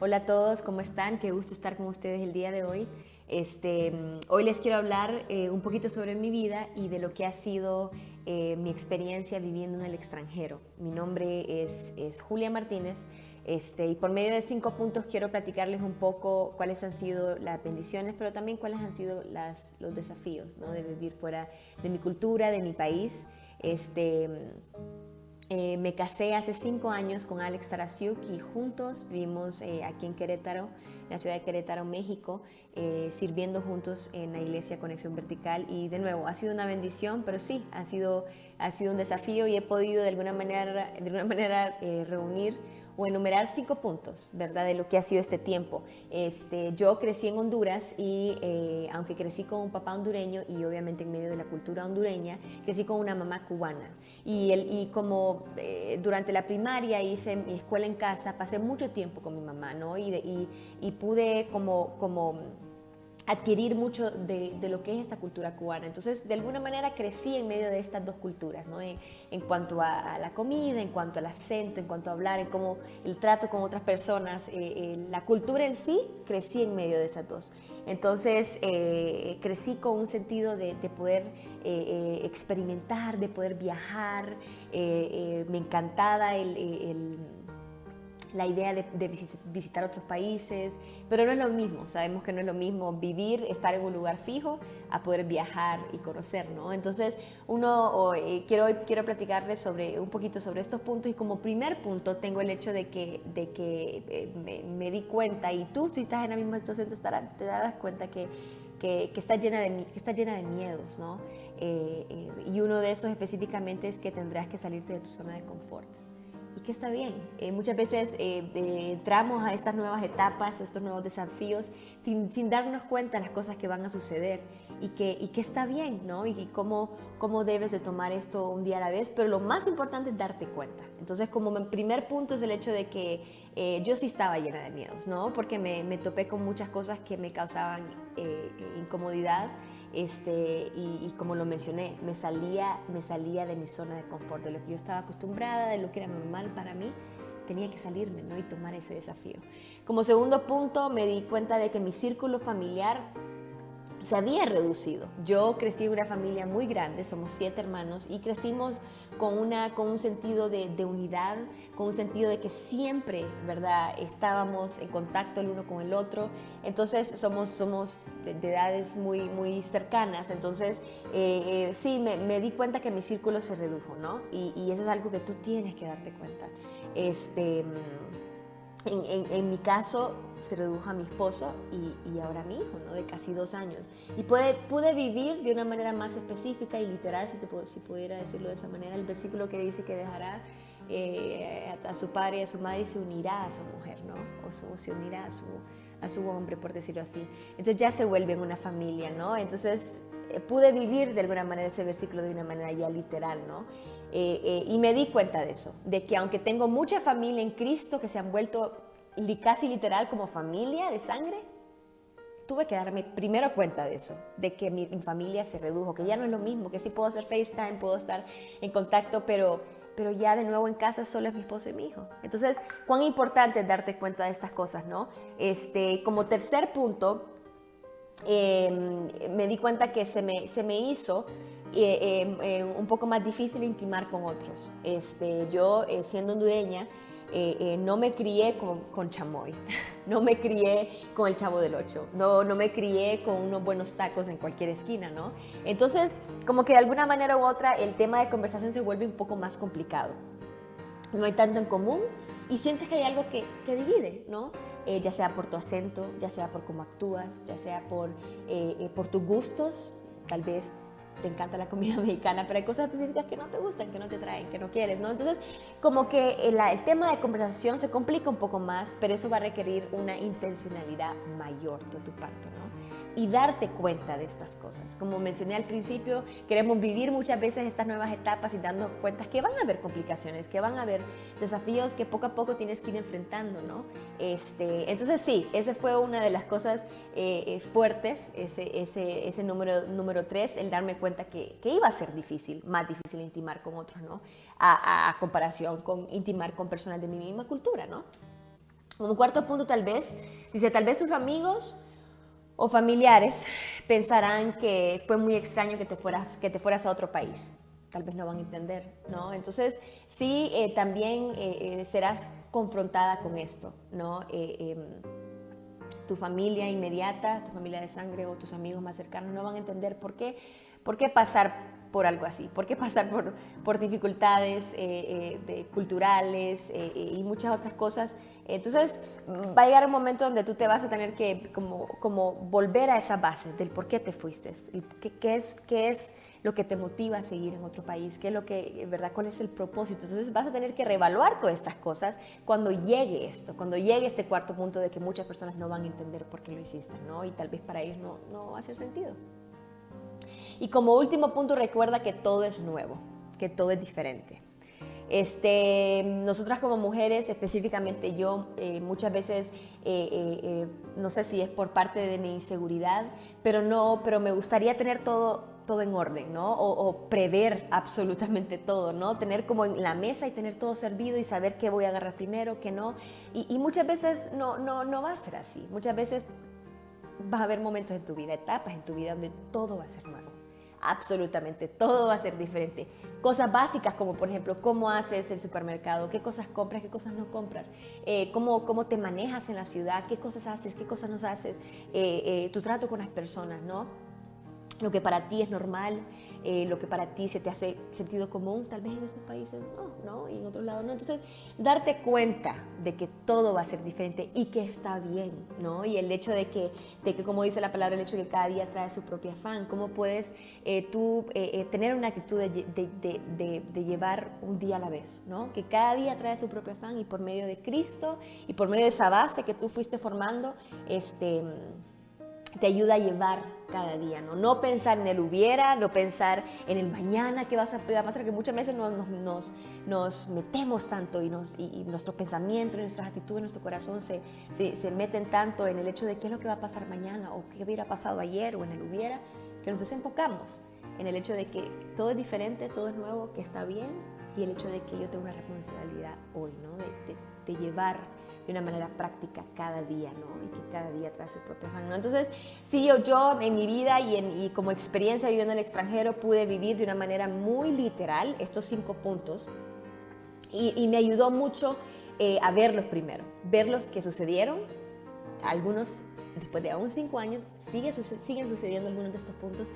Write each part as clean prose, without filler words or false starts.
Hola a todos, ¿cómo están? Qué gusto estar con ustedes el día de hoy. Hoy les quiero hablar un poquito sobre mi vida y de lo que ha sido mi experiencia viviendo en el extranjero. Mi nombre es Julia Martínez y por medio de 5 puntos quiero platicarles un poco cuáles han sido las bendiciones, pero también cuáles han sido los desafíos, ¿no? De vivir fuera de mi cultura, de mi país. Me casé hace 5 años con Alex Tarasiuk y juntos vivimos aquí en Querétaro, en la ciudad de Querétaro, México, sirviendo juntos en la iglesia Conexión Vertical. Y de nuevo, ha sido una bendición, pero sí, ha sido un desafío y he podido de alguna manera reunir o enumerar 5 puntos, ¿verdad?, de lo que ha sido este tiempo. Yo crecí en Honduras y aunque crecí con un papá hondureño y obviamente en medio de la cultura hondureña, crecí con una mamá cubana. Y como durante la primaria hice mi escuela en casa, pasé mucho tiempo con mi mamá, ¿no? Y pude como adquirir mucho de lo que es esta cultura cubana. Entonces, de alguna manera crecí en medio de estas dos culturas, ¿no? En cuanto a la comida, en cuanto al acento, en cuanto a hablar, en cómo el trato con otras personas, la cultura en sí, crecí en medio de esas dos. Entonces, crecí con un sentido de poder experimentar, de poder viajar. Me encantaba la idea de visitar otros países, pero no es lo mismo, sabemos que no es lo mismo vivir, estar en un lugar fijo, a poder viajar y conocer, ¿no? Entonces, quiero platicarles un poquito sobre estos puntos, y como primer punto tengo el hecho de que me di cuenta, y tú si estás en la misma situación te darás cuenta que está llena de miedos, ¿no? Y uno de esos específicamente es que tendrás que salirte de tu zona de confort. Y que está bien. Muchas veces entramos a estas nuevas etapas, a estos nuevos desafíos, sin darnos cuenta de las cosas que van a suceder y que está bien, ¿no? Y cómo debes de tomar esto un día a la vez, pero lo más importante es darte cuenta. Entonces, como mi primer punto es el hecho de que yo sí estaba llena de miedos, ¿no? Porque me topé con muchas cosas que me causaban incomodidad. Y como lo mencioné, me salía de mi zona de confort, de lo que yo estaba acostumbrada, de lo que era normal para mí. Tenía que salirme, ¿no? Y tomar ese desafío. Como segundo punto, me di cuenta de que mi círculo familiar se había reducido. Yo crecí en una familia muy grande, somos 7 hermanos, y crecimos con un sentido de unidad, con un sentido de que siempre, ¿verdad?, estábamos en contacto el uno con el otro. Entonces somos de edades muy cercanas. Entonces sí, me di cuenta que mi círculo se redujo, ¿no? Y eso es algo que tú tienes que darte cuenta. En mi caso se redujo a mi esposo y ahora a mi hijo, ¿no?, de casi 2 años. Y pude vivir de una manera más específica y literal, si pudiera decirlo de esa manera, el versículo que dice que dejará a su padre y a su madre y se unirá a su mujer, ¿no? O se unirá a su hombre, por decirlo así. Entonces ya se vuelven una familia, ¿no? Entonces pude vivir de alguna manera ese versículo de una manera ya literal, ¿no? Y me di cuenta de eso, de que aunque tengo mucha familia en Cristo que se han vuelto casi literal como familia de sangre, tuve que darme primero cuenta de eso, de que mi familia se redujo, que ya no es lo mismo, que sí puedo hacer FaceTime, puedo estar en contacto, pero ya de nuevo en casa solo es mi esposo y mi hijo. Entonces, cuán importante es darte cuenta de estas cosas, ¿no? Como tercer punto, me di cuenta que se me hizo un poco más difícil intimar con otros. Yo, siendo hondureña, no me crié con chamoy, no me crié con el Chavo del Ocho, no me crié con unos buenos tacos en cualquier esquina, ¿no? Entonces, como que de alguna manera u otra el tema de conversación se vuelve un poco más complicado. No hay tanto en común y sientes que hay algo que divide, ¿no? Ya sea por tu acento, ya sea por cómo actúas, ya sea por tus gustos. Tal vez te encanta la comida mexicana, pero hay cosas específicas que no te gustan, que no te traen, que no quieres, ¿no? Entonces, como que el tema de conversación se complica un poco más, pero eso va a requerir una intencionalidad mayor de tu parte, ¿no? Y darte cuenta de estas cosas. Como mencioné al principio, queremos vivir muchas veces estas nuevas etapas y dando cuenta que van a haber complicaciones, que van a haber desafíos que poco a poco tienes que ir enfrentando, ¿no? Entonces sí, esa fue una de las cosas fuertes, ese número 3, el darme cuenta que iba a ser más difícil intimar con otros, ¿no? A comparación con intimar con personas de mi misma cultura, ¿no? Como cuarto punto tal vez, dice, tal vez tus amigos o familiares pensarán que fue muy extraño que te fueras a otro país. Tal vez no van a entender, ¿no? Entonces, sí, también serás confrontada con esto, ¿no? Tu familia inmediata, tu familia de sangre o tus amigos más cercanos no van a entender por qué pasar por algo así, por qué pasar por dificultades culturales y muchas otras cosas. Entonces va a llegar un momento donde tú te vas a tener que como volver a esa base del por qué te fuiste, qué es lo que te motiva a seguir en otro país, qué es lo que, ¿verdad? ¿Cuál es el propósito? Entonces vas a tener que reevaluar todas estas cosas cuando llegue esto, cuando llegue este cuarto punto de que muchas personas no van a entender por qué lo hiciste, ¿no? Y tal vez para ellos no va a hacer sentido. Y como último punto, recuerda que todo es nuevo, que todo es diferente. Nosotras como mujeres, específicamente yo, muchas veces, no sé si es por parte de mi inseguridad, pero me gustaría tener todo en orden, ¿no? O prever absolutamente todo, ¿no? Tener como en la mesa y tener todo servido y saber qué voy a agarrar primero, qué no. Y muchas veces no va a ser así. Muchas veces vas a haber momentos en tu vida, etapas en tu vida donde todo va a ser nuevo. Absolutamente, todo va a ser diferente. Cosas básicas como, por ejemplo, cómo haces el supermercado, qué cosas compras, qué cosas no compras, cómo te manejas en la ciudad, qué cosas haces, qué cosas no haces, tu trato con las personas, ¿no? Lo que para ti es normal, lo que para ti se te hace sentido común, tal vez en estos países no, y en otros lados no. Entonces, darte cuenta de que todo va a ser diferente y que está bien, ¿no? Y el hecho de que como dice la palabra, el hecho de que cada día trae su propio afán, cómo puedes tú tener una actitud de llevar un día a la vez, ¿no? Que cada día trae su propio afán y por medio de Cristo y por medio de esa base que tú fuiste formando, te ayuda a llevar cada día, ¿no? No pensar en el hubiera, no pensar en el mañana, qué va a pasar, que muchas veces nos metemos tanto y nuestros pensamientos, nuestras actitudes, nuestro corazón se meten tanto en el hecho de qué es lo que va a pasar mañana o qué hubiera pasado ayer o en el hubiera, que nos desenfocamos en el hecho de que todo es diferente, todo es nuevo, que está bien, y el hecho de que yo tengo una responsabilidad hoy, ¿no? De llevar de una manera práctica cada día, ¿no? Y que cada día trae su propio afán, ¿no? Entonces, sí, yo en mi vida y como experiencia viviendo en el extranjero pude vivir de una manera muy literal estos 5 puntos y me ayudó mucho a verlos primero, ver los que sucedieron, algunos después de aún 5 años siguen sucediendo algunos de estos puntos,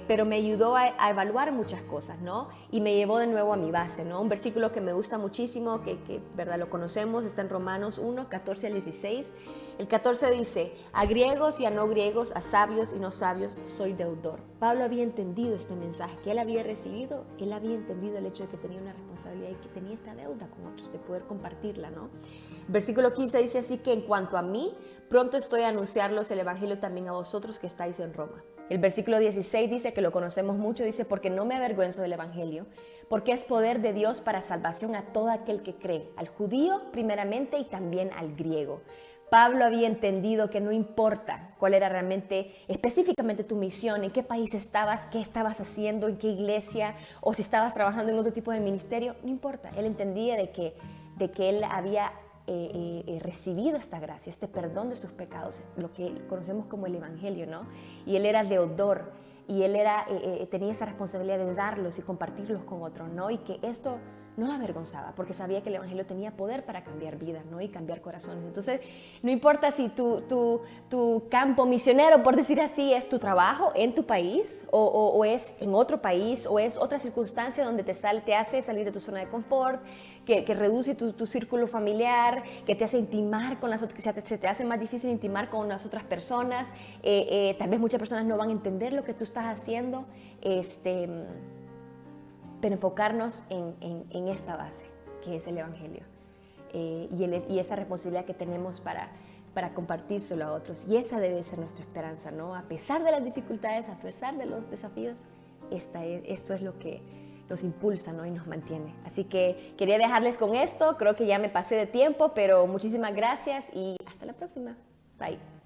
pero me ayudó a evaluar muchas cosas, ¿no? Y me llevó de nuevo a mi base, ¿no? Un versículo que me gusta muchísimo, que ¿verdad? Lo conocemos, está en Romanos 1, 14 al 16. El 14 dice, a griegos y a no griegos, a sabios y no sabios, soy deudor. Pablo había entendido este mensaje que él había recibido, él había entendido el hecho de que tenía una responsabilidad y que tenía esta deuda con otros, de poder compartirla, ¿no? Versículo 15 dice así que en cuanto a mí, pronto estoy a anunciarlos el evangelio también a vosotros que estáis en Roma. El versículo 16 dice, que lo conocemos mucho, dice, porque no me avergüenzo del evangelio, porque es poder de Dios para salvación a todo aquel que cree, al judío primeramente y también al griego. Pablo había entendido que no importa cuál era realmente, específicamente tu misión, en qué país estabas, qué estabas haciendo, en qué iglesia, o si estabas trabajando en otro tipo de ministerio, no importa. Él entendía de que él había recibido esta gracia, este perdón de sus pecados, lo que conocemos como el evangelio, ¿no? Y él era deudor y él tenía esa responsabilidad de darlos y compartirlos con otros, ¿no? Y que esto no lo avergonzaba, porque sabía que el evangelio tenía poder para cambiar vidas, ¿no? Y cambiar corazones. Entonces, no importa si tu campo misionero, por decir así, es tu trabajo en tu país o es en otro país o es otra circunstancia donde te hace salir de tu zona de confort, que reduce tu círculo familiar, que te hace intimar con las otras, que se te hace más difícil intimar con las otras personas. Tal vez muchas personas no van a entender lo que tú estás haciendo, pero enfocarnos en esta base, que es el evangelio, y esa responsabilidad que tenemos para compartírselo a otros. Y esa debe ser nuestra esperanza, ¿no? A pesar de las dificultades, a pesar de los desafíos, esto es lo que nos impulsa, ¿no? Y nos mantiene. Así que quería dejarles con esto. Creo que ya me pasé de tiempo, pero muchísimas gracias y hasta la próxima. Bye.